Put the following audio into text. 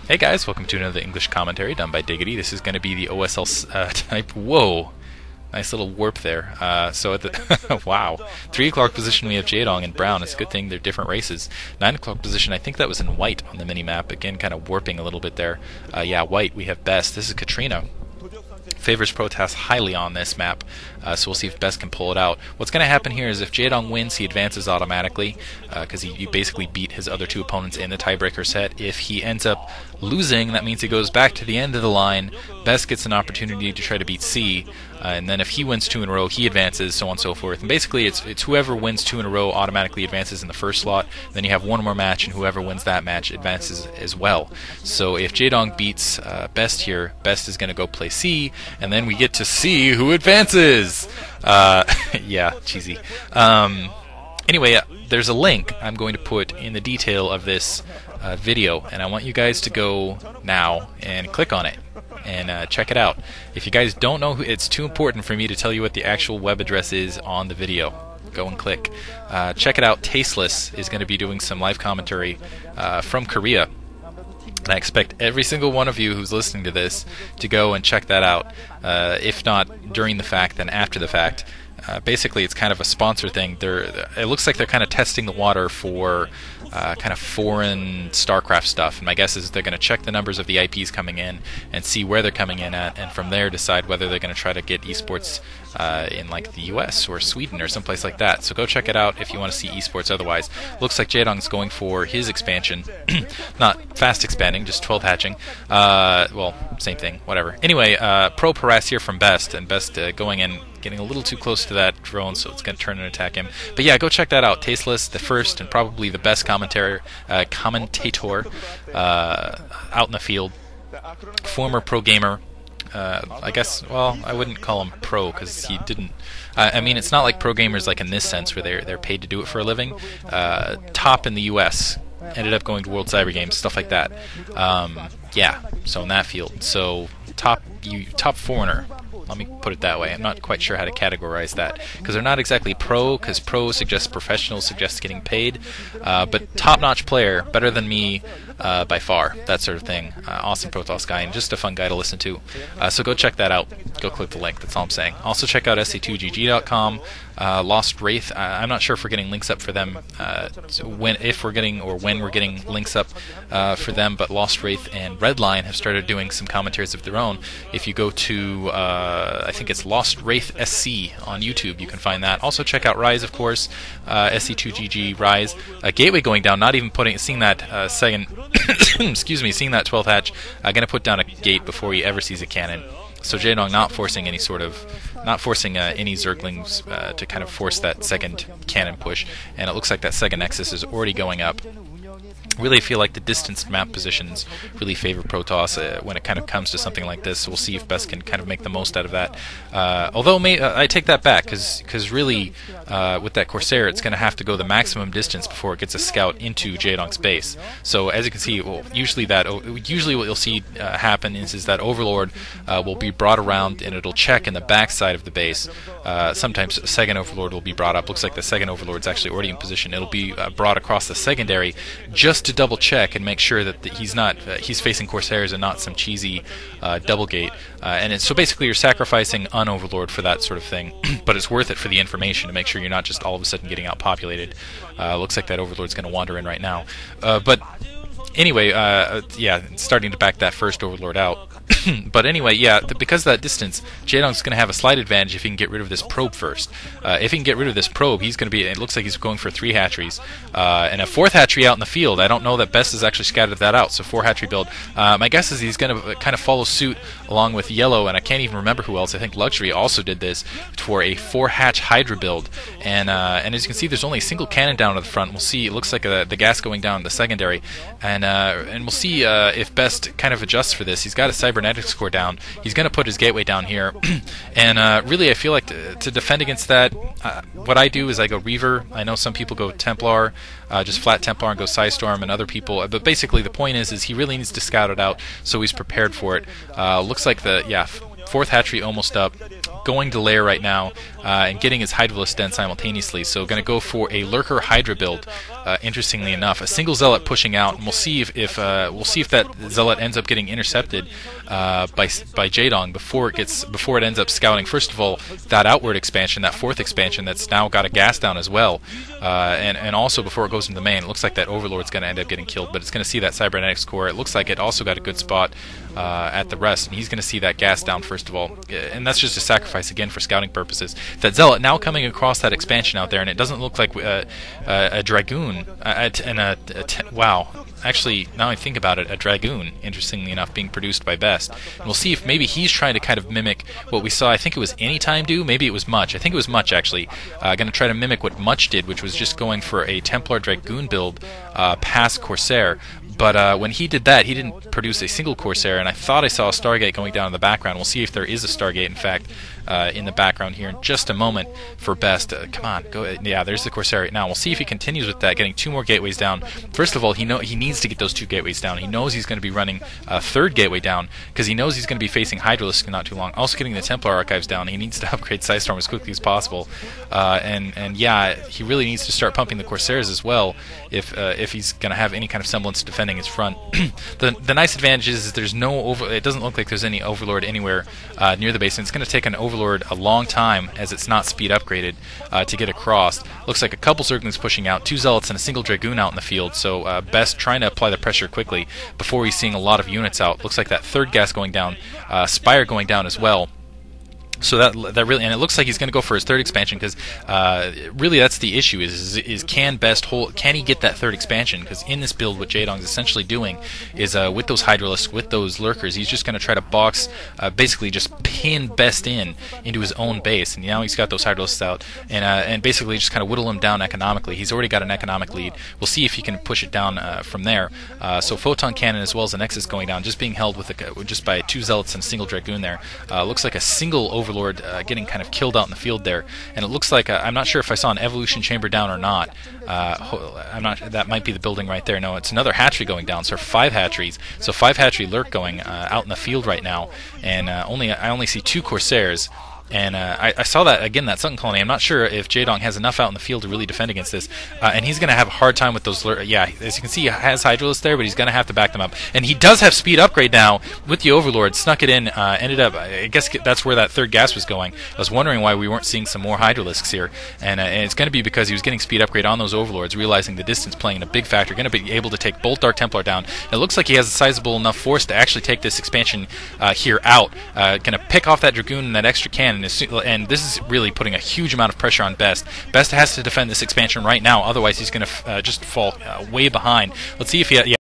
Hey guys, welcome to another English commentary done by Diggity. This is going to be the OSL type. Whoa, nice little warp there. So at the wow, 3 o'clock position we have Jaedong and Brown. It's a good thing they're different races. 9 o'clock position, I think that was in white on the mini map. Again, kind of warping a little bit there. Yeah, white. We have Best. This is Katrina. Favors Protoss highly on this map, so we'll see if Best can pull it out. What's going to happen here is if Jaedong wins, he advances automatically, because he basically beat his other 2 opponents in the tiebreaker set. If he ends up losing, that means he goes back to the end of the line. Best gets an opportunity to try to beat C, and then if he wins 2 in a row, he advances, so on and so forth. And basically, it's whoever wins 2 in a row automatically advances in the first slot. Then you have one more match, and whoever wins that match advances as well. So if Jaedong beats Best here, Best is going to go play C, and then we get to see who advances. Yeah, cheesy. Anyway, there's a link I'm going to put in the detail of this video, and I want you guys to go now and click on it and check it out. If you guys don't know it's too important for me to tell you what the actual web address is on the video. Go and click. Check it out. Tasteless is going to be doing some live commentary from Korea. And I expect every single one of you who's listening to this to go and check that out. If not during the fact, then after the fact. Basically, it's kind of a sponsor thing. It looks like they're kind of testing the water for kind of foreign StarCraft stuff. And my guess is they're going to check the numbers of the IPs coming in and see where they're coming in at, and from there decide whether they're going to try to get esports in like the US or Sweden or someplace like that. So go check it out if you want to see esports otherwise. Looks like Jaedong's going for his expansion. Not fast expanding, just 12 hatching. Well, same thing, whatever. Anyway, pro harass here from Best, and Best going in, getting a little too close to that drone, so it's going to turn and attack him. But yeah, go check that out. Tasteless, the first and probably the best commentator out in the field. Former pro gamer. I guess, well, I wouldn't call him pro because he didn't. I mean, it's not like pro gamers like in this sense where they're paid to do it for a living. Top in the U.S. Ended up going to World Cyber Games, stuff like that. Yeah, so in that field. So top foreigner. Let me put it that way. I'm not quite sure how to categorize that, because they're not exactly pro, because pro suggests professional, suggests getting paid, but top-notch player, better than me by far, that sort of thing. Awesome Protoss guy, and just a fun guy to listen to. So go check that out. Go click the link, that's all I'm saying. Also check out sc2gg.com. Lost Wraith, I'm not sure if we're getting links up for them, when we're getting links up for them, but Lost Wraith and Redline have started doing some commentaries of their own. If you go to, I think it's Lost Wraith SC on YouTube, you can find that. Also check out Rise, of course, SC2GG Rise. Gateway going down, not even seeing that second, excuse me, seeing that 12th hatch, gonna put down a gate before he ever sees a cannon. So Jaedong not forcing any zerglings to kind of force that second cannon push, and it looks like that second nexus is already going up. Really feel like the distanced map positions really favor Protoss when it kind of comes to something like this. So we'll see if Best can kind of make the most out of that. Although I take that back, because really with that Corsair, it's going to have to go the maximum distance before it gets a scout into Jaedong's base. So as you can see, well, usually what you'll see happen is that Overlord will be brought around and it'll check in the backside of the base. Sometimes a second Overlord will be brought up. Looks like the second Overlord's actually already in position. It'll be brought across the secondary just to double check and make sure that he's facing Corsairs and not some cheesy double gate. So basically you're sacrificing an Overlord for that sort of thing, but it's worth it for the information to make sure you're not just all of a sudden getting outpopulated. Looks like that Overlord's going to wander in right now. But anyway, yeah, starting to back that first Overlord out. But anyway, yeah, because of that distance, Jaedong's going to have a slight advantage if he can get rid of this probe first. If he can get rid of this probe, he's going to be, it looks like he's going for 3 hatcheries. And a 4th hatchery out in the field. I don't know that Best has actually scattered that out, so 4 hatchery build. My guess is he's going to kind of follow suit along with Yellow, and I can't even remember who else. I think Luxury also did this for a 4-hatch Hydra build. And as you can see, there's only a single cannon down to the front. We'll see, it looks like the gas going down the secondary. And we'll see if Best kind of adjusts for this. He's got a cybernetics core down. He's going to put his gateway down here. And really, I feel like to defend against that, what I do is I go Reaver. I know some people go Templar, just flat Templar and go Psystorm, and other people. But basically, the point is he really needs to scout it out so he's prepared for it. Looks like the 4th hatchery almost up. Going to lair right now and getting his Hydralisk den simultaneously. So going to go for a Lurker Hydra build. interestingly enough. A single zealot pushing out, and we'll see if that zealot ends up getting intercepted by Jaedong before it ends up scouting. First of all, that outward expansion, that fourth expansion that's now got a gas down as well, and also before it goes into the main. It looks like that Overlord's going to end up getting killed, but it's going to see that cybernetics core. It looks like it also got a good spot at the rest, and he's going to see that gas down first of all, and that's just a sacrifice again for scouting purposes. That zealot now coming across that expansion out there, and it doesn't look like a dragoon wow. Actually, now I think about it, a dragoon, interestingly enough, being produced by Best. And we'll see if maybe he's trying to kind of mimic what we saw. I think it was Anytime do. Maybe it was Much. I think it was Much, actually. Going to try to mimic what Much did, which was just going for a Templar Dragoon build past Corsair. But when he did that, he didn't produce a single Corsair, and I thought I saw a Stargate going down in the background. We'll see if there is a Stargate, in fact, in the background here in just a moment for Best. Come on, go. Yeah, there's the Corsair right now. We'll see if he continues with that, getting 2 more gateways down. First of all, he needs to get those 2 gateways down. He knows he's going to be running a 3rd gateway down because he knows he's going to be facing Hydralisk in not too long. Also getting the Templar archives down. He needs to upgrade Psystorm as quickly as possible. And yeah, he really needs to start pumping the Corsairs as well if he's going to have any kind of semblance of defending his front. The nice advantage is there's no it doesn't look like there's any Overlord anywhere near the base, and it's going to take an Overlord a long time as it's not speed upgraded to get across. Looks like a couple Zerglings pushing out, 2 Zealots and a single Dragoon out in the field, so Best trying to apply the pressure quickly before he's seeing a lot of units out. Looks like that 3rd gas going down, Spire going down as well. So that really, and it looks like he's going to go for his 3rd expansion because really that's the issue is can Best hold, can he get that 3rd expansion? Because in this build, what Jaedong's essentially doing is with those Hydralisks, with those Lurkers, he's just going to try to box, basically just pin Best into his own base, and now he's got those Hydralisks out, and basically just kind of whittle him down economically. He's already got an economic lead. We'll see if he can push it down from there. So Photon Cannon as well as the Nexus going down, just being held with just by 2 Zealots and a single Dragoon there. Looks like a single Overlord getting kind of killed out in the field there, and it looks like I'm not sure if I saw an evolution chamber down or not. I'm not. That might be the building right there. No, it's another hatchery going down. So 5 hatcheries. So 5 hatchery lurk going out in the field right now, and I only see 2 Corsairs. And I saw that again, that Sunken Colony. I'm not sure if Jaedong has enough out in the field to really defend against this, and he's going to have a hard time with those. Yeah, as you can see, he has Hydralisk there, but he's going to have to back them up. And he does have speed upgrade now with the Overlord. Snuck it in. Ended up, I guess that's where that 3rd gas was going. I was wondering why we weren't seeing some more Hydralisks here, and it's going to be because he was getting speed upgrade on those Overlords, realizing the distance playing a big factor. Going to be able to take both Dark Templar down. And it looks like he has a sizable enough force to actually take this expansion here out. Going to pick off that Dragoon and that extra cannon, and this is really putting a huge amount of pressure on Best. Best has to defend this expansion right now, otherwise he's going to just fall way behind. Let's see if he...